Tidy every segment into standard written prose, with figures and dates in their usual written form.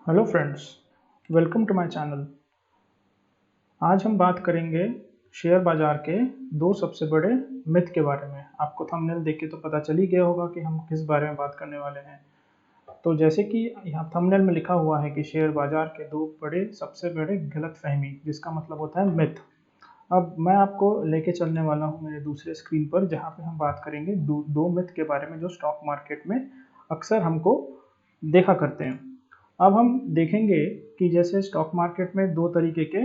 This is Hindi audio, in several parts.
Hello friends, welcome to my channel. आज हम बात करेंगे शेयर बाज़ार के दो सबसे बड़े मिथ के बारे में। आपको थंबनेल देख के तो पता चल ही गया होगा कि हम किस बारे में बात करने वाले हैं। तो जैसे कि यहाँ थंबनेल में लिखा हुआ है कि शेयर बाज़ार के दो सबसे बड़े गलतफहमी, जिसका मतलब होता है मिथ। अब मैं आपको लेके चलने वाला हूँ मेरे दूसरे स्क्रीन पर, जहाँ पे हम बात करेंगे दो मिथ के बारे में जो स्टॉक मार्केट में अक्सर हमको देखा करते हैं। अब हम देखेंगे कि जैसे स्टॉक मार्केट में दो तरीके के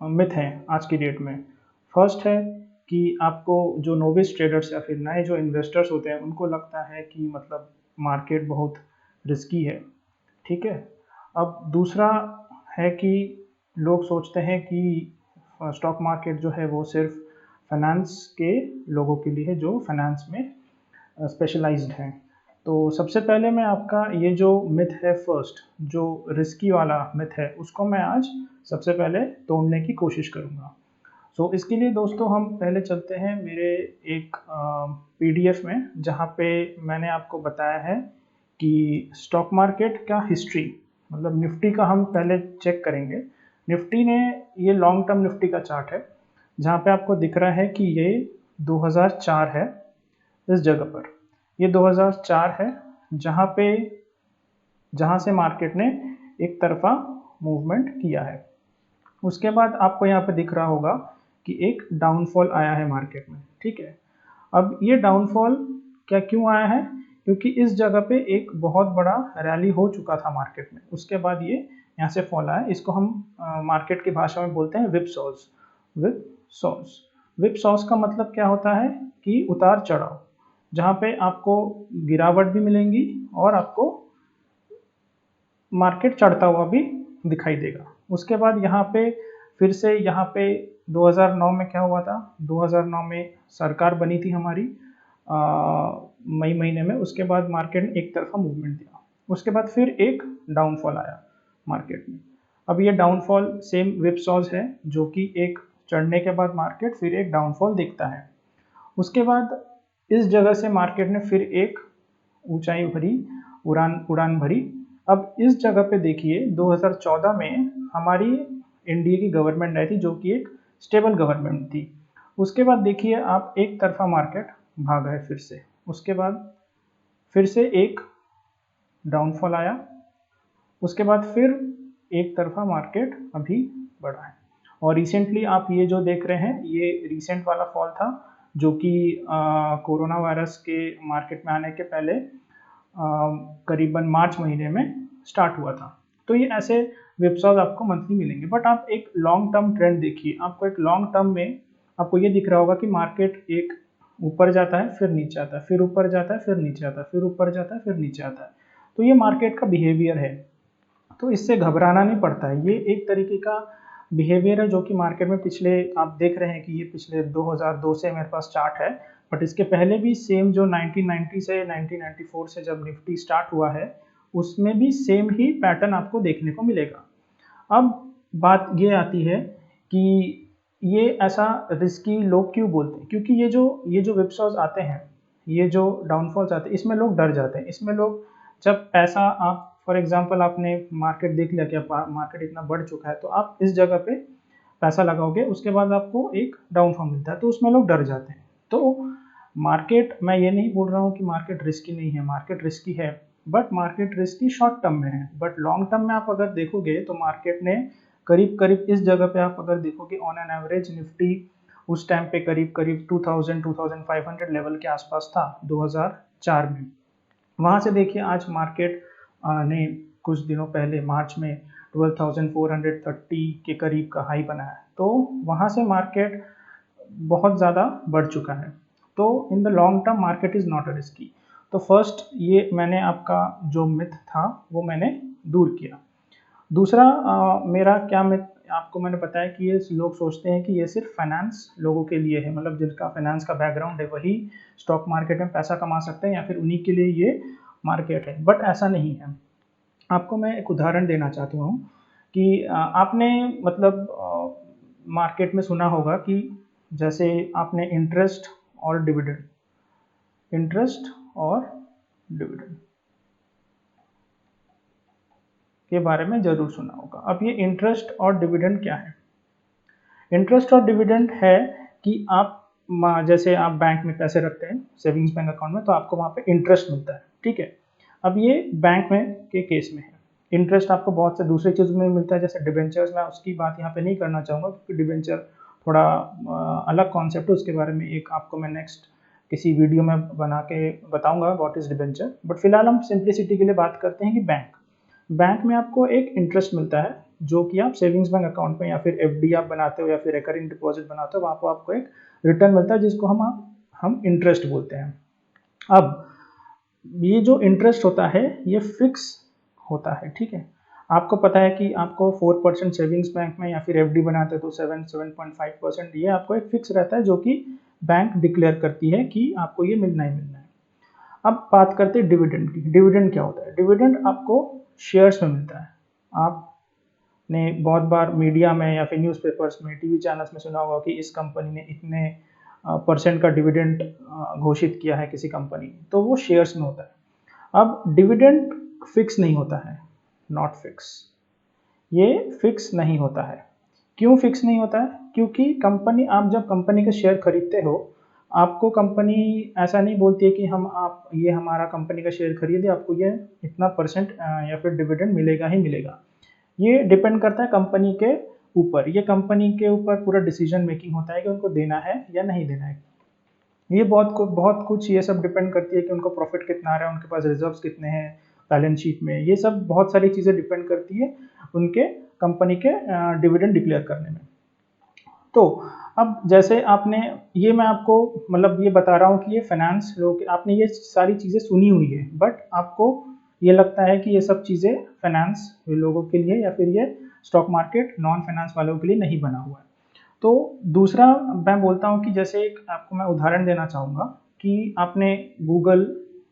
मिथ हैं आज की डेट में। फर्स्ट है कि आपको जो नोविस ट्रेडर्स या फिर नए जो इन्वेस्टर्स होते हैं उनको लगता है कि मतलब मार्केट बहुत रिस्की है, ठीक है। अब दूसरा है कि लोग सोचते हैं कि स्टॉक मार्केट जो है वो सिर्फ फाइनेंस के लोगों के लिए है जो फाइनेंस में स्पेशलाइज्ड हैं। तो सबसे पहले मैं आपका ये जो मिथ है, फर्स्ट जो रिस्की वाला मिथ है, उसको मैं आज सबसे पहले तोड़ने की कोशिश करूँगा। सो इसके लिए दोस्तों हम पहले चलते हैं मेरे एक पीडीएफ में, जहाँ पे मैंने आपको बताया है कि स्टॉक मार्केट का हिस्ट्री, मतलब निफ्टी का हम पहले चेक करेंगे। निफ्टी ने ये लॉन्ग टर्म निफ्टी का चार्ट है, जहाँ पे आपको दिख रहा है कि ये 2004 है। इस जगह पर ये 2004 है, जहाँ से मार्केट ने एक तरफा मूवमेंट किया है। उसके बाद आपको यहाँ पे दिख रहा होगा कि एक डाउनफॉल आया है मार्केट में, ठीक है। अब ये डाउनफॉल क्यों आया है? क्योंकि इस जगह पे एक बहुत बड़ा रैली हो चुका था मार्केट में, उसके बाद ये यहाँ से फॉल आया। इसको हम मार्केट की भाषा में बोलते हैं विप सॉज। विप सॉज विप सॉज का मतलब क्या होता है कि उतार चढ़ाव, जहाँ पे आपको गिरावट भी मिलेंगी और आपको मार्केट चढ़ता हुआ भी दिखाई देगा। उसके बाद यहाँ पे फिर से यहाँ पे 2009 में क्या हुआ था? 2009 में सरकार बनी थी हमारी मई महीने में। उसके बाद मार्केट ने एक तरफा मूवमेंट दिया, उसके बाद फिर एक डाउनफॉल आया मार्केट में। अब ये डाउनफॉल सेम विपसॉज है, जो कि एक चढ़ने के बाद मार्केट फिर एक डाउनफॉल दिखता है। उसके बाद इस जगह से मार्केट ने फिर एक ऊंचाई भरी, उड़ान भरी। अब इस जगह पे देखिए 2014 में हमारी इंडिया की गवर्नमेंट आई थी, जो कि एक स्टेबल गवर्नमेंट थी। उसके बाद देखिए आप, एक तरफा मार्केट भागा है फिर से। उसके बाद फिर से एक डाउनफॉल आया, उसके बाद फिर एक तरफा मार्केट अभी बढ़ा है। और रिसेंटली आप ये जो देख रहे हैं, ये रिसेंट वाला फॉल था, जो कि कोरोना वायरस के मार्केट में आने के पहले करीबन मार्च महीने में स्टार्ट हुआ था। तो ये ऐसे विपसॉज आपको मंथली मिलेंगे। बट आप एक लॉन्ग टर्म ट्रेंड देखिए, आपको एक लॉन्ग टर्म में आपको ये दिख रहा होगा कि मार्केट एक ऊपर जाता है, फिर नीचे आता है, फिर ऊपर जाता है, फिर नीचे आता है, फिर ऊपर जाता है, फिर नीचे आता है। तो ये मार्केट का बिहेवियर है, तो इससे घबराना नहीं पड़ता है। ये एक तरीके का बिहेवियर है जो कि मार्केट में पिछले, आप देख रहे हैं कि ये पिछले 2002 से मेरे पास चार्ट है, बट इसके पहले भी सेम जो 1990 से 1994 से जब निफ्टी स्टार्ट हुआ है, उसमें भी सेम ही पैटर्न आपको देखने को मिलेगा। अब बात ये आती है कि ये ऐसा रिस्की लोग क्यों बोलते हैं? क्योंकि ये जो विपसॉज आते हैं, ये जो डाउनफॉल्स आते हैं, इसमें लोग डर जाते हैं। इसमें लोग जब पैसा, आप फॉर एग्जांपल आपने मार्केट देख लिया कि मार्केट इतना बढ़ चुका है, तो आप इस जगह पे पैसा लगाओगे, उसके बाद आपको एक डाउनफॉल मिलता है, तो उसमें लोग डर जाते हैं। तो मार्केट, मैं ये नहीं बोल रहा हूँ कि मार्केट रिस्की नहीं है, मार्केट रिस्की है, but market risky short term में है। बट लॉन्ग टर्म में आप अगर देखोगे तो मार्केट ने करीब करीब इस जगह पे, आप अगर देखोगे ऑन एन एवरेज, निफ्टी उस टाइम पे करीब करीब 2000-2500 लेवल के आसपास था 2004 में। वहाँ से देखिए आज मार्केट ने कुछ दिनों पहले मार्च में 12,430 के करीब का हाई बनाया, तो वहाँ से मार्केट बहुत ज़्यादा बढ़ चुका है। तो in the long term market is not a risky. तो फर्स्ट ये मैंने आपका जो मिथ था वो मैंने दूर किया। दूसरा मेरा क्या मिथ आपको मैंने बताया कि ये लोग सोचते हैं कि ये सिर्फ फाइनेंस लोगों के लिए है, मतलब जिनका फाइनेंस का बैकग्राउंड है वही स्टॉक मार्केट में पैसा कमा सकते हैं, या फिर उन्हीं के लिए ये मार्केट है। बट ऐसा नहीं है। आपको मैं एक उदाहरण देना चाहता हूँ कि आपने मतलब मार्केट में सुना होगा कि जैसे आपने इंटरेस्ट और डिविडेंड, इंटरेस्ट और डिविडेंड, के बारे में ज़रूर सुना होगा। अब ये इंटरेस्ट और डिविडेंड क्या है? इंटरेस्ट और डिविडेंड है कि आप जैसे आप बैंक में पैसे रखते हैं सेविंग्स बैंक अकाउंट में, तो आपको वहाँ पे इंटरेस्ट मिलता है, ठीक है। अब ये बैंक में के केस में है। इंटरेस्ट आपको बहुत से दूसरी चीज़ों में मिलता है, जैसे डिबेंचर्स, मैं उसकी बात यहाँ पे नहीं करना चाहूँगा क्योंकि डिबेंचर थोड़ा अलग कॉन्सेप्ट है, उसके बारे में एक आपको मैं नेक्स्ट किसी वीडियो में बना के बताऊंगा व्हाट इज डिबेंचर। बट फिलहाल हम सिंप्लिसिटी के लिए बात करते हैं कि बैंक में आपको एक इंटरेस्ट मिलता है जो कि आप सेविंग्स बैंक अकाउंट में या फिर एफडी आप बनाते हो या फिर रिकरिंग डिपॉजिट बनाते हो, वहाँ पर आपको एक रिटर्न मिलता है जिसको हम इंटरेस्ट बोलते हैं। अब ये जो इंटरेस्ट होता है ये फिक्स होता है, ठीक है। आपको पता है कि आपको 4% सेविंग्स बैंक में या फिर एफडी बनाते हैं तो 7.5% ये आपको एक फिक्स रहता है जो कि बैंक डिक्लेयर करती है कि आपको ये मिलना ही मिलना है। अब बात करते हैं डिविडेंड की। डिविडेंड क्या होता है? डिविडेंड आपको शेयर्स में मिलता है। आपने बहुत बार मीडिया में या फिर न्यूज़पेपर्स में, टीवी चैनल्स में सुना होगा कि इस कंपनी ने इतने % का डिविडेंड घोषित किया है किसी कंपनी ने, तो वो शेयर्स में होता है। अब डिविडेंड फिक्स नहीं होता है, नॉट फिक्स, ये फिक्स नहीं होता है। क्यों फिक्स नहीं होता है? क्योंकि कंपनी, आप जब कंपनी के शेयर खरीदते हो, आपको कंपनी ऐसा नहीं बोलती है कि आप ये हमारा कंपनी का शेयर खरीदे, आपको ये इतना % या फिर डिविडेंड मिलेगा ही मिलेगा। ये डिपेंड करता है कंपनी के ऊपर, ये कंपनी के ऊपर पूरा डिसीजन मेकिंग होता है कि उनको देना है या नहीं देना है। ये बहुत कुछ ये सब डिपेंड करती है कि उनको प्रॉफिट कितना आ रहा है, उनके पास रिजर्व्स कितने हैं बैलेंस शीट में, ये सब बहुत सारी चीज़ें डिपेंड करती है उनके कंपनी के डिविडेंड डिक्लेयर करने में। तो अब जैसे आपने, ये मैं आपको मतलब ये बता रहा हूँ कि ये फाइनेंस लोग, आपने ये सारी चीज़ें सुनी हुई है, बट आपको ये लगता है कि ये सब चीज़ें फाइनेंस लोगों के लिए या फिर ये स्टॉक मार्केट नॉन फाइनेंस वालों के लिए नहीं बना हुआ है। तो दूसरा मैं बोलता हूँ कि जैसे एक आपको मैं उदाहरण देना चाहूँगा कि आपने गूगल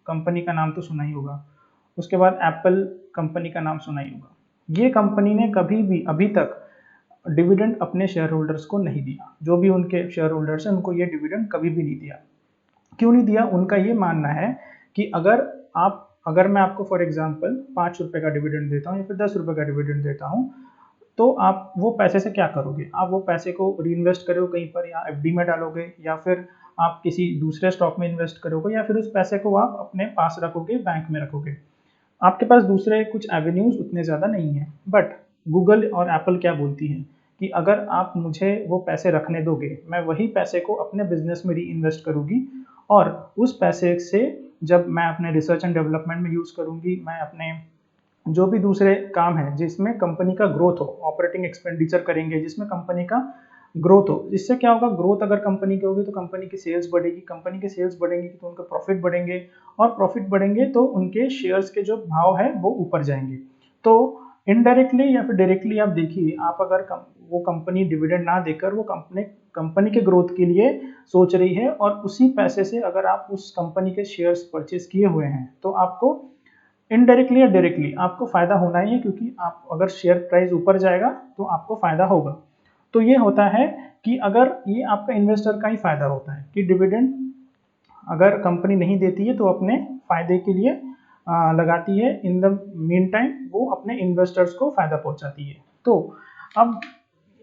कंपनी का नाम तो सुना ही होगा, उसके बाद एप्पल कंपनी का नाम सुना ही होगा। ये कंपनी ने कभी भी अभी तक डिविडेंड अपने शेयर होल्डर्स को नहीं दिया। जो भी उनके शेयर होल्डर्स हैं उनको ये डिविडेंड कभी भी नहीं दिया। क्यों नहीं दिया? उनका ये मानना है कि अगर मैं आपको फॉर एग्जांपल 5 रुपए का डिविडेंड देता हूँ या फिर 10 रुपए का डिविडेंड देता हूँ, तो आप वो पैसे से क्या करोगे? आप वो पैसे को रीइन्वेस्ट करोगे कहीं पर, या एफडी में डालोगे, या फिर आप किसी दूसरे स्टॉक में इन्वेस्ट करोगे, या फिर उस पैसे को आप अपने पास रखोगे, बैंक में रखोगे। आपके पास दूसरे कुछ एवेन्यूज उतने ज़्यादा नहीं हैं। बट गूगल और एप्पल क्या बोलती हैं कि अगर आप मुझे वो पैसे रखने दोगे, मैं वही पैसे को अपने बिजनेस में री इन्वेस्ट करूँगी, और उस पैसे से जब मैं अपने रिसर्च एंड डेवलपमेंट में यूज़ करूँगी, मैं अपने जो भी दूसरे काम है जिसमें कंपनी का ग्रोथ हो, ऑपरेटिंग एक्सपेंडिचर करेंगे जिसमें कंपनी का ग्रोथ हो। इससे क्या होगा? ग्रोथ अगर कंपनी की होगी तो कंपनी की सेल्स बढ़ेगी, कंपनी की सेल्स बढ़ेंगी तो उनके प्रॉफिट बढ़ेंगे, और प्रॉफिट बढ़ेंगे तो उनके शेयर्स के जो भाव है वो ऊपर जाएंगे। तो इनडायरेक्टली या फिर डायरेक्टली आप देखिए, आप अगर वो कंपनी डिविडेंड ना देकर वो कंपनी के ग्रोथ के लिए सोच रही है, और उसी पैसे से अगर आप उस कंपनी के शेयर्स परचेज किए हुए हैं, तो आपको इनडायरेक्टली या डायरेक्टली आपको फायदा होना ही है, क्योंकि आप अगर शेयर प्राइस ऊपर जाएगा तो आपको फायदा होगा। तो ये होता है कि अगर ये आपका इन्वेस्टर का ही फायदा होता है कि डिविडेंड अगर कंपनी नहीं देती है तो अपने फायदे के लिए लगाती है, इन द मीन टाइम वो अपने इन्वेस्टर्स को फायदा पहुंचाती है। तो अब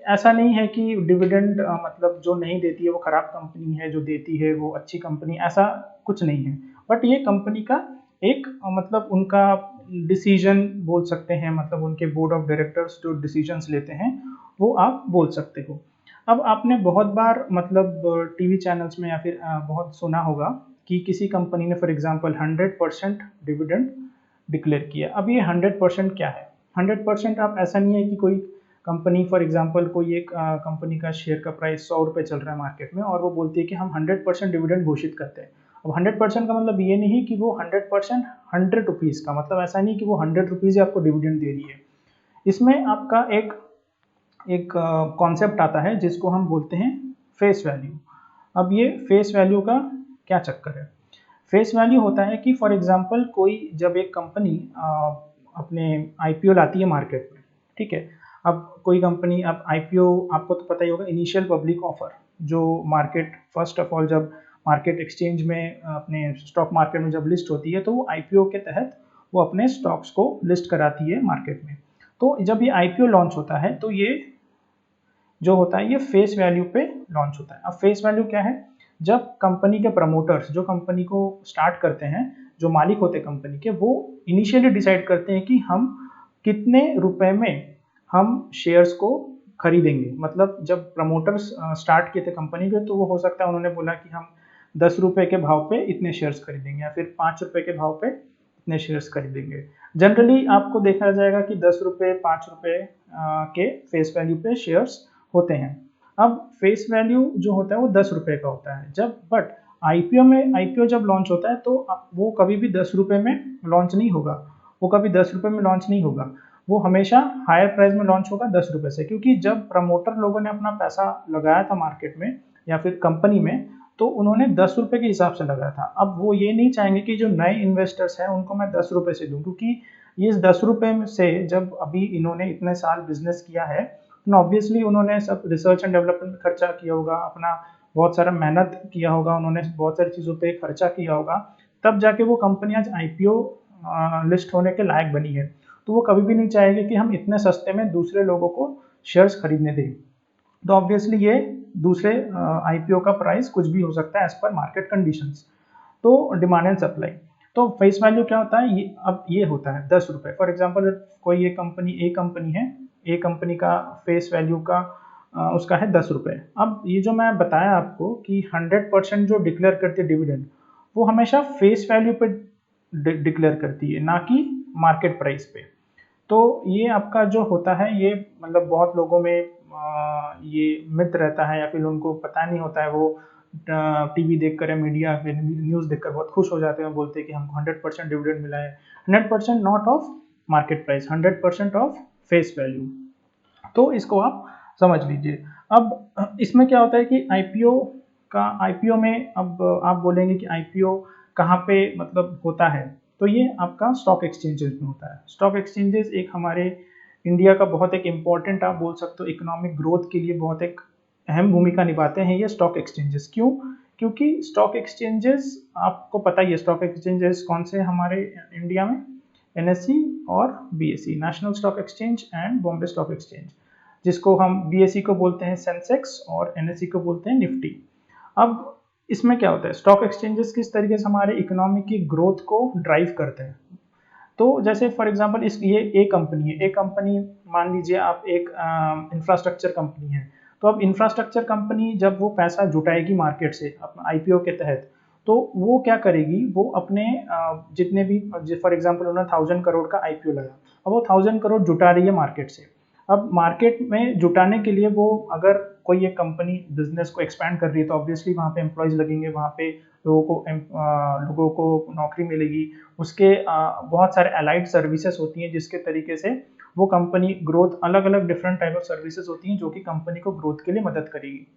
ऐसा नहीं है कि डिविडेंड मतलब जो नहीं देती है वो खराब कंपनी है, जो देती है वो अच्छी कंपनी, ऐसा कुछ नहीं है। बट ये कंपनी का एक मतलब उनका डिसीजन बोल सकते हैं, मतलब उनके बोर्ड ऑफ डायरेक्टर्स जो डिसीजंस लेते हैं वो आप बोल सकते हो। अब आपने बहुत बार मतलब टीवी चैनल्स में या फिर बहुत सुना होगा कि किसी कंपनी ने फॉर एग्जांपल 100% डिविडेंड डिक्लेयर किया। अब ये 100% क्या है? 100% आप ऐसा नहीं है कि कोई कंपनी फॉर एग्जांपल कोई एक कंपनी का शेयर का प्राइस 100 रुपये चल रहा है मार्केट में, और वो बोलती है कि हम 100% डिविडेंड घोषित करते हैं। अब 100% का मतलब ये नहीं कि वो 100% 100 रुपीज़ का मतलब ऐसा नहीं कि वो 100 रुपीज़ आपको डिविडेंड दे रही है। इसमें आपका एक कॉन्सेप्ट आता है जिसको हम बोलते हैं फेस वैल्यू। अब ये फेस वैल्यू का क्या चक्कर है? फेस वैल्यू होता है कि फॉर एग्जांपल कोई जब एक कंपनी अपने आईपीओ लाती है मार्केट में, ठीक है। अब कोई कंपनी, अब आईपीओ आपको तो पता ही होगा, इनिशियल पब्लिक ऑफर, जो मार्केट फर्स्ट ऑफ ऑल जब मार्केट एक्सचेंज में अपने स्टॉक मार्केट में जब लिस्ट होती है तो वो आईपीओ के तहत वो अपने स्टॉक्स को लिस्ट कराती है मार्केट में। तो जब ये आईपीओ लॉन्च होता है तो ये जो होता है ये फेस वैल्यू पे लॉन्च होता है। अब फेस वैल्यू क्या है, जब कंपनी के प्रमोटर्स जो कंपनी को स्टार्ट करते हैं, जो मालिक होते हैं कंपनी के, वो इनिशियली डिसाइड करते हैं कि हम कितने रुपए में हम शेयर्स को खरीदेंगे। मतलब जब प्रमोटर्स स्टार्ट किए थे कंपनी के, तो वो हो सकता है उन्होंने बोला कि हम 10 रुपए के भाव पे इतने शेयर्स खरीदेंगे या फिर 5 रुपए के भाव पे इतने शेयर्स खरीदेंगे। जनरली आपको देखा जाएगा कि 10 रुपए 5 रुपए के फेस वैल्यू पे शेयर्स होते हैं। अब फेस वैल्यू जो होता है वो 10 रुपए का होता है जब, बट आईपीओ जब लॉन्च होता है तो वो कभी भी 10 रुपए में लॉन्च नहीं होगा, वो कभी 10 रुपए में लॉन्च नहीं होगा, वो हमेशा हायर प्राइस में लॉन्च होगा 10 रुपए से। क्योंकि जब प्रमोटर लोगों ने अपना पैसा लगाया था मार्केट में या फिर कंपनी में, तो उन्होंने 10 रुपए के हिसाब से लगाया था। अब वो ये नहीं चाहेंगे कि जो नए इन्वेस्टर्स हैं उनको मैं 10 रुपए से दूं, क्योंकि ये 10 रुपए से जब अभी इन्होंने इतने साल बिजनेस किया है, ऑब्वियसली उन्होंने सब रिसर्च एंड डेवलपमेंट में खर्चा किया होगा, अपना बहुत सारा मेहनत किया होगा, उन्होंने बहुत सारी चीज़ों पे खर्चा किया होगा, तब जाके वो कंपनी आज आईपीओ लिस्ट होने के लायक बनी है। तो वो कभी भी नहीं चाहेंगे कि हम इतने सस्ते में दूसरे लोगों को शेयर्स खरीदने दें। तो ऑब्वियसली ये दूसरे आईपीओ का प्राइस कुछ भी हो सकता है एज पर मार्केट कंडीशंस। तो डिमांड एंड सप्लाई। तो फेस वैल्यू क्या होता है, ये अब ये होता है 10 रुपए। फॉर एग्जांपल कोई ये कंपनी है, ए कंपनी का फेस वैल्यू का उसका है 10 रुपए। अब ये जो मैं बताया आपको कि 100% जो डिक्लेयर करती है डिविडेंड, वो हमेशा फेस वैल्यू पे डिक्लेयर करती है, ना कि मार्केट प्राइस पे। तो ये आपका जो होता है, ये मतलब बहुत लोगों में ये मिथ रहता है या फिर उनको पता नहीं होता है। वो टीवी देखकर या मीडिया फिर न्यूज़ देखकर बहुत खुश हो जाते हैं, बोलते हैं कि हमको 100% डिविडेंड मिला है। 100% not of market price, 100% of face value. तो इसको आप समझ लीजिए। अब इसमें क्या होता है कि आईपीओ में, अब आप बोलेंगे कि आईपीओ कहाँ पे मतलब होता है, तो ये आपका स्टॉक एक्सचेंजेस में होता है। स्टॉक एक्सचेंजेस एक हमारे इंडिया का बहुत एक इम्पॉर्टेंट, आप बोल सकते हो इकोनॉमिक ग्रोथ के लिए बहुत एक अहम भूमिका निभाते हैं ये स्टॉक एक्सचेंजेस। क्यों? क्योंकि स्टॉक एक्सचेंजेस, आपको पता ही है स्टॉक एक्सचेंजेस कौन से हमारे इंडिया में, एनएससी और BSE, national stock exchange and Bombay stock exchange, जिसको हम बीएसई को बोलते हैं सेंसेक्स और एनएससी को बोलते हैं निफ्टी। अब इसमें क्या होता है, स्टॉक एक्सचेंजेस किस तरीके से हमारे इकोनॉमी की ग्रोथ को ड्राइव करते हैं। तो जैसे फॉर एग्जांपल ये एक कंपनी है, एक कंपनी मान लीजिए आप एक इंफ्रास्ट्रक्चर कंपनी है। तो अब इंफ्रास्ट्रक्चर कंपनी जब वो पैसा जुटाएगी मार्केट से अपना आईपीओ के तहत, तो वो क्या करेगी, वो अपने जितने भी, फॉर एग्जांपल उन्होंने 1000 करोड़ का आईपीओ लगाया, अब वो 1000 करोड़ जुटा रही है मार्केट से। अब मार्केट में जुटाने के लिए वो, अगर कोई एक कंपनी बिजनेस को एक्सपैंड कर रही है, तो ऑब्वियसली वहाँ पे एम्प्लॉयज लगेंगे, वहाँ पे लोगों को नौकरी मिलेगी। उसके बहुत सारे अलाइड सर्विसेज होती हैं जिसके तरीके से वो कंपनी ग्रोथ, अलग अलग डिफरेंट टाइप ऑफ सर्विसेज होती हैं जो कि कंपनी को ग्रोथ के लिए मदद करेगी।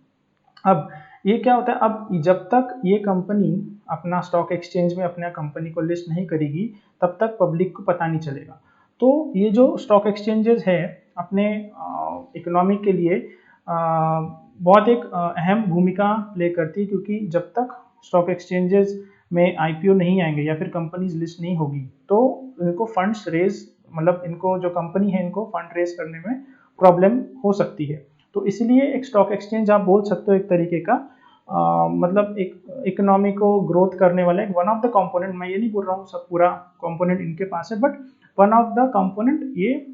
अब ये क्या होता है, अब जब तक ये कंपनी अपना स्टॉक एक्सचेंज में अपना कंपनी को लिस्ट नहीं करेगी, तब तक पब्लिक को पता नहीं चलेगा। तो ये जो स्टॉक एक्सचेंजेस है अपने इकोनॉमी के लिए बहुत एक अहम भूमिका प्ले करती है, क्योंकि जब तक स्टॉक एक्सचेंजेस में आईपीओ नहीं आएंगे या फिर कंपनीज लिस्ट नहीं होगी, तो इनको फंड्स रेज, मतलब इनको जो कंपनी है इनको फंड रेज करने में प्रॉब्लम हो सकती है। तो इसलिए एक स्टॉक एक्सचेंज आप बोल सकते हो एक तरीके का मतलब एक इकोनॉमी को ग्रोथ करने वाला एक वन ऑफ द कंपोनेंट। मैं ये नहीं बोल रहा हूँ सब पूरा कंपोनेंट इनके पास है, but one of the component ये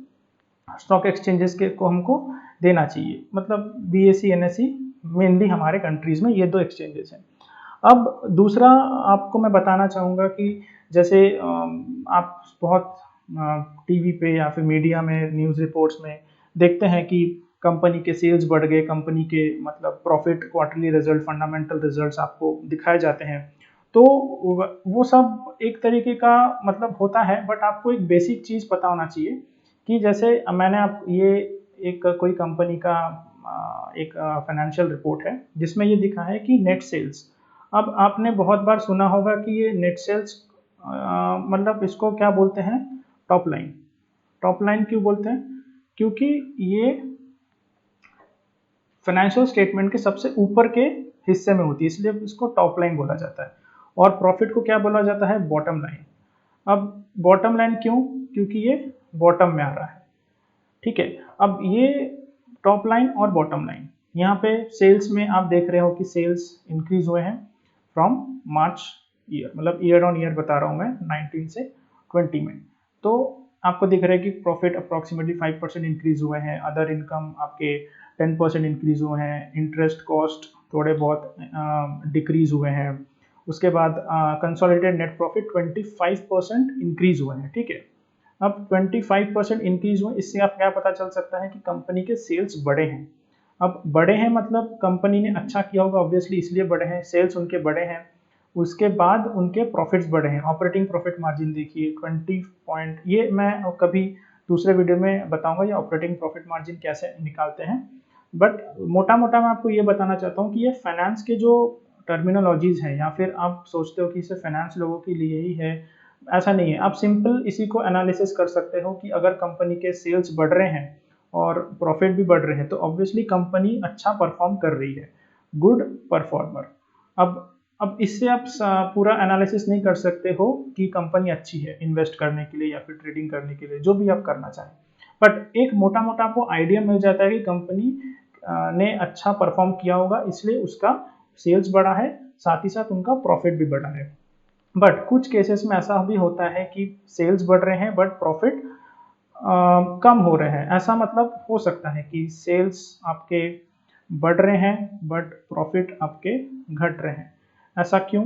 स्टॉक एक्सचेंजेस के को हमको देना चाहिए। मतलब बीएसई एनएसई मेनली हमारे कंट्रीज में ये दो एक्सचेंजेस हैं। अब दूसरा आपको मैं बताना चाहूँगा कि जैसे आप बहुत टीवी पे या फिर मीडिया में न्यूज़ रिपोर्ट्स में देखते हैं कि कंपनी के सेल्स बढ़ गए, कंपनी के मतलब profit, quarterly result, fundamental results आपको दिखाए जाते हैं। तो वो सब एक तरीके का मतलब होता है, बट आपको एक बेसिक चीज़ पता होना चाहिए कि जैसे मैंने आप ये एक कोई कंपनी का एक फाइनेंशियल रिपोर्ट है जिसमें ये दिखा है कि नेट सेल्स। अब आपने बहुत बार सुना होगा कि ये नेट सेल्स मतलब इसको क्या बोलते हैं, टॉप लाइन। टॉप लाइन क्यों बोलते हैं? क्योंकि ये फाइनेंशियल स्टेटमेंट के सबसे ऊपर के हिस्से में होती है, इसलिए इसको टॉप लाइन बोला जाता है। और प्रॉफिट को क्या बोला जाता है? Bottom line. अब बॉटम लाइन क्यों? क्योंकि ये बॉटम में आ रहा है। ठीक है। अब ये टॉप लाइन और बॉटम लाइन, यहाँ पे सेल्स में आप देख रहे हो कि सेल्स इंक्रीज हुए हैं फ्रॉम मार्च ईयर, मतलब ईयर ऑन ईयर बता रहा हूँ मैं 19 से 20 में। तो आपको दिख रहा है कि प्रॉफिट अप्रॉक्सीमेटली 5% इंक्रीज हुए हैं, अदर इनकम आपके 10% इंक्रीज हुए हैं, इंटरेस्ट कॉस्ट थोड़े बहुत डिक्रीज हुए हैं। उसके बाद कंसोलिडेटेड नेट प्रॉफिट 25% इंक्रीज हुए हैं, ठीक है। अब 25% इंक्रीज हुए, इससे आप क्या पता चल सकता है कि कंपनी के सेल्स बढ़े हैं। अब बढ़े हैं मतलब कंपनी ने अच्छा किया होगा ऑब्वियसली, इसलिए बढ़े हैं, सेल्स उनके बढ़े हैं। उसके बाद उनके प्रॉफिट्स बढ़े हैं। ऑपरेटिंग प्रॉफिट मार्जिन देखिए 20 पॉइंट, ये मैं कभी दूसरे वीडियो में बताऊंगा ये ऑपरेटिंग प्रॉफिट मार्जिन कैसे निकालते हैं। बट मोटा मोटा मैं आपको ये बताना चाहता हूँ कि ये फाइनेंस के जो टर्मिनोलॉजीज हैं, या फिर आप सोचते हो कि इसे फाइनेंस लोगों के लिए ही है, ऐसा नहीं है। आप सिंपल इसी को एनालिसिस कर सकते हो कि अगर कंपनी के सेल्स बढ़ रहे हैं और प्रॉफिट भी बढ़ रहे हैं तो ऑब्वियसली कंपनी अच्छा परफॉर्म कर रही है, गुड परफॉर्मर। अब इससे आप पूरा एनालिसिस नहीं कर सकते हो कि कंपनी अच्छी है इन्वेस्ट करने के लिए या फिर ट्रेडिंग करने के लिए, जो भी आप करना चाहें। बट एक मोटा मोटा आपको आइडिया मिल जाता है कि कंपनी ने अच्छा परफॉर्म किया होगा, इसलिए उसका सेल्स बढ़ा है, साथ ही साथ उनका प्रॉफिट भी बढ़ा है। बट कुछ केसेस में ऐसा भी होता है कि सेल्स बढ़ रहे हैं बट प्रॉफिट कम हो रहे हैं। ऐसा मतलब हो सकता है कि सेल्स आपके बढ़ रहे हैं बट प्रॉफिट आपके घट रहे हैं। ऐसा क्यों?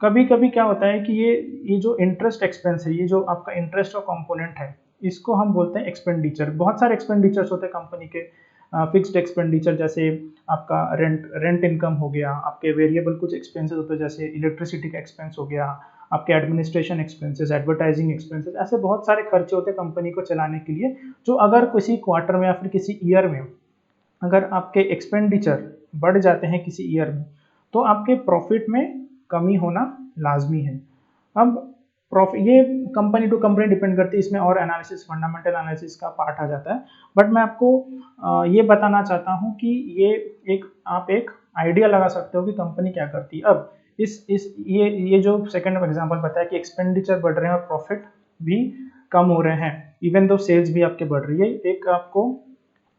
कभी कभी क्या होता है कि ये जो इंटरेस्ट एक्सपेंस है, ये जो आपका इंटरेस्ट का कंपोनेंट है, इसको हम बोलते हैं एक्सपेंडिचर। बहुत सारे एक्सपेंडिचर्स होते हैं कंपनी के, फिक्स्ड एक्सपेंडिचर जैसे आपका रेंट इनकम हो गया, आपके वेरिएबल कुछ एक्सपेंसेस होते हैं जैसे इलेक्ट्रिसिटी का एक्सपेंस हो गया, आपके एडमिनिस्ट्रेशन एक्सपेंसेस, एडवर्टाइजिंग एक्सपेंसेस, ऐसे बहुत सारे खर्चे होते हैं कंपनी को चलाने के लिए, जो अगर किसी क्वार्टर में या फिर किसी ईयर में अगर आपके एक्सपेंडिचर बढ़ जाते हैं किसी ईयर में, तो आपके प्रॉफिट में कमी होना लाजमी है। अब प्रॉफिट ये कंपनी टू कंपनी डिपेंड करती है, इसमें और एनालिसिस, फंडामेंटल एनालिसिस का पार्ट आ जाता है। बट मैं आपको ये बताना चाहता हूँ कि ये आप एक आइडिया लगा सकते हो कि कंपनी क्या करती है। अब ये जो सेकंड एग्जांपल बताया कि एक्सपेंडिचर बढ़ रहे हैं और प्रॉफिट भी कम हो रहे हैं, इवन दो सेल्स भी आपके बढ़ रही है। एक आपको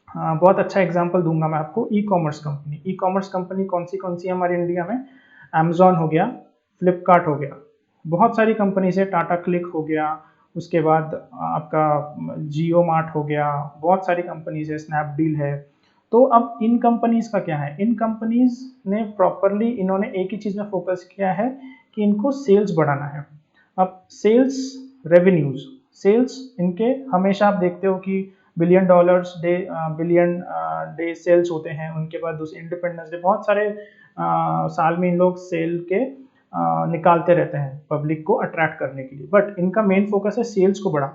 बहुत अच्छा एग्जांपल दूंगा मैं आपको, ई कॉमर्स कंपनी कौन सी हमारे इंडिया में? अमेजॉन हो गया, फ्लिपकार्ट हो गया, बहुत सारी कंपनीज है, टाटा क्लिक हो गया, उसके बाद आपका जियो मार्ट हो गया, बहुत सारी कंपनीज है, स्नैपडील है। तो अब इन कंपनीज का क्या है, इन कंपनीज ने प्रॉपरली इन्होंने एक ही चीज में फोकस किया है कि इनको सेल्स बढ़ाना है। अब सेल्स रेवेन्यूज, सेल्स इनके हमेशा आप देखते हो कि बिलियन डे सेल्स होते हैं। उनके बाद दूसरे इंडिपेंडेंस डे, बहुत सारे साल में इन लोग सेल के निकालते रहते हैं पब्लिक को अट्रैक्ट करने के लिए। बट इनका मेन फोकस है सेल्स को बढ़ा।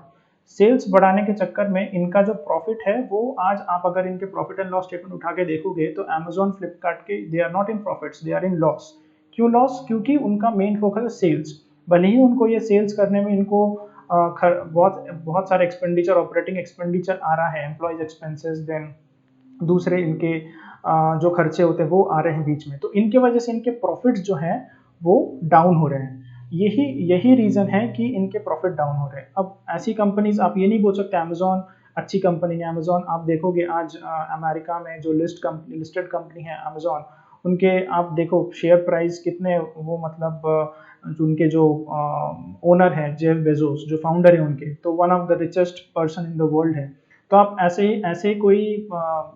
सेल्स बढ़ाने के चक्कर में इनका जो प्रॉफिट है वो, आज आप अगर इनके प्रॉफिट एंड लॉस स्टेटमेंट उठा के देखोगे तो अमेजॉन फ्लिपकार्ट के they are not in profits, they are in loss. क्यों लॉस? क्योंकि उनका मेन फोकस है सेल्स। भले ही उनको ये सेल्स करने में इनको बहुत सारे एक्सपेंडिचर, ऑपरेटिंग एक्सपेंडिचर आ रहा है, एम्प्लॉयज एक्सपेंसेस, देन दूसरे इनके जो खर्चे होते हैं वो आ रहे हैं बीच में, तो इनके वजह से इनके प्रॉफिट्स जो हैं वो डाउन हो रहे हैं। यही रीजन है कि इनके प्रॉफिट डाउन हो रहे हैं। अब ऐसी कंपनीज, आप ये नहीं बोल सकते अमेजॉन अच्छी कंपनी है। अमेजॉन आप देखोगे आज अमेरिका में जो लिस्टेड कंपनी है अमेजॉन, उनके आप देखो शेयर प्राइस कितने, वो मतलब उनके जो ओनर है जेफ बेजोस, जो फाउंडर है उनके, तो one of the richest person in the world है। तो आप ऐसे कोई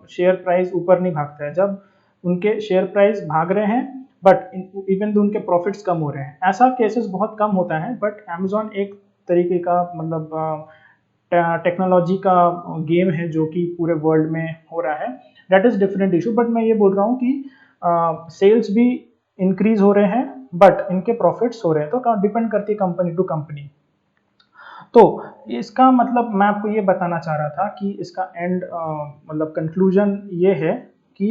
शेयर प्राइस ऊपर नहीं भागता है जब उनके शेयर प्राइस भाग रहे हैं बट इवन तो उनके प्रॉफिट्स कम हो रहे हैं। ऐसा केसेस बहुत कम होता है। बट अमेजॉन एक तरीके का मतलब टेक्नोलॉजी का गेम है जो कि पूरे वर्ल्ड में हो रहा है, that is different issue. But मैं ये बोल रहा हूँ कि सेल्स भी इंक्रीज हो रहे हैं बट इनके प्रॉफिट्स हो रहे हैं, तो डिपेंड करती है कंपनी टू कंपनी। तो इसका मतलब मैं आपको ये बताना चाह रहा था कि इसका एंड मतलब कंक्लूजन ये है कि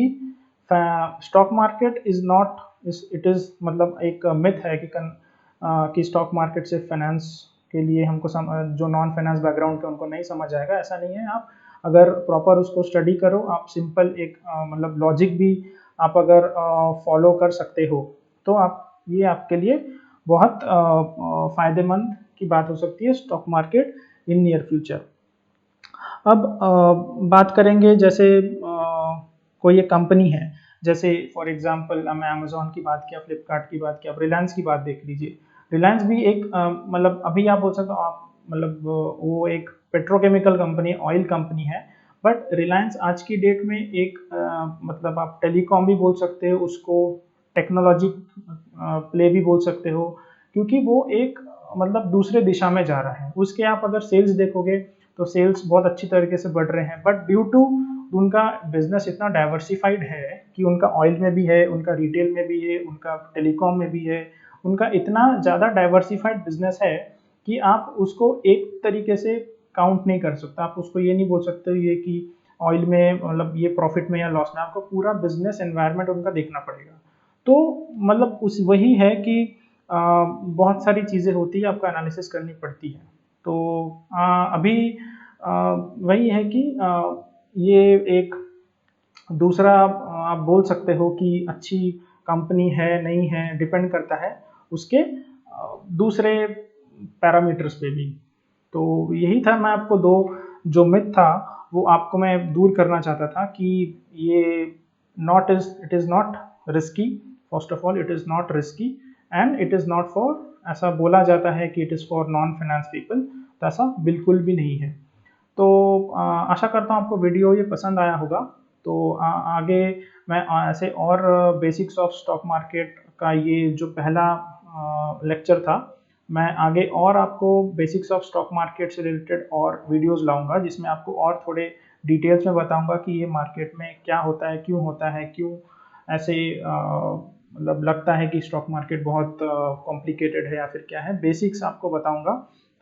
stock market is not, it is मतलब एक मिथ है कि स्टॉक मार्केट से फाइनेंस के लिए हमको जो नॉन फाइनेंस बैकग्राउंड के उनको नहीं समझ आएगा, ऐसा नहीं है। आप अगर प्रॉपर उसको स्टडी करो, आप सिंपल एक मतलब लॉजिक भी आप अगर फॉलो कर सकते हो, तो आप ये आपके लिए बहुत फायदेमंद की बात हो सकती है stock market in near future. अब बात करेंगे जैसे कोई एक कंपनी है, जैसे फॉर एग्जांपल मैं अमेजोन की बात किया, फ्लिपकार्ट की बात किया, अब रिलायंस की बात देख लीजिए। रिलायंस भी एक मतलब अभी आप बोल सकते हो आप मतलब वो एक पेट्रोकेमिकल कंपनी, ऑयल कंपनी है, बट रिलायंस आज की डेट में एक मतलब आप टेलीकॉम भी बोल सकते हो उसको, टेक्नोलॉजी प्ले भी बोल सकते हो, क्योंकि वो एक मतलब दूसरे दिशा में जा रहा है। उसके आप अगर सेल्स देखोगे तो सेल्स बहुत अच्छी तरीके से बढ़ रहे हैं, बट ड्यू टू उनका बिजनेस इतना डाइवर्सिफाइड है कि उनका ऑयल में भी है, उनका रिटेल में भी है, उनका टेलीकॉम में भी है, उनका इतना ज़्यादा डाइवर्सिफाइड बिजनेस है कि आप उसको एक तरीके से काउंट नहीं कर सकते। आप उसको ये नहीं बोल सकते ये कि ऑयल में मतलब ये प्रॉफिट में या लॉस में, आपको पूरा बिजनेस एनवायरनमेंट उनका देखना पड़ेगा। तो मतलब उस वही है कि बहुत सारी चीज़ें होती है, आपको एनालिसिस करनी पड़ती है। तो अभी वही है कि ये एक दूसरा आप बोल सकते हो कि अच्छी कंपनी है नहीं है, डिपेंड करता है उसके दूसरे पैरामीटर्स पे भी। तो यही था, मैं आपको दो जो मिथ था वो आपको मैं दूर करना चाहता था कि ये not is it is not risky, first of all it is not risky and it is not for, ऐसा बोला जाता है कि it is for non finance people, तो ऐसा बिल्कुल भी नहीं है। तो आशा करता हूँ आपको वीडियो ये पसंद आया होगा। तो आगे मैं ऐसे और बेसिक्स ऑफ स्टॉक मार्केट का ये जो पहला लेक्चर था, मैं आगे और आपको बेसिक्स ऑफ स्टॉक मार्केट से रिलेटेड और वीडियोस लाऊंगा, जिसमें आपको और थोड़े डिटेल्स में बताऊंगा कि ये मार्केट में क्या होता है, क्यों ऐसे मतलब लगता है कि स्टॉक मार्केट बहुत कॉम्प्लिकेटेड है या फिर क्या है। बेसिक्स आपको बताऊंगा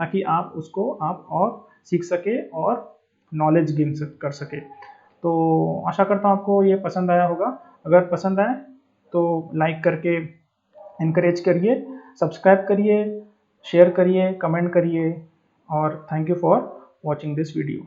ताकि आप उसको आप और सीख सके और नॉलेज गेन कर सके। तो आशा करता हूँ आपको ये पसंद आया होगा। अगर पसंद आए तो लाइक करके इनकरेज करिए, सब्सक्राइब करिए, शेयर करिए, कमेंट करिए, और thank you for watching this video.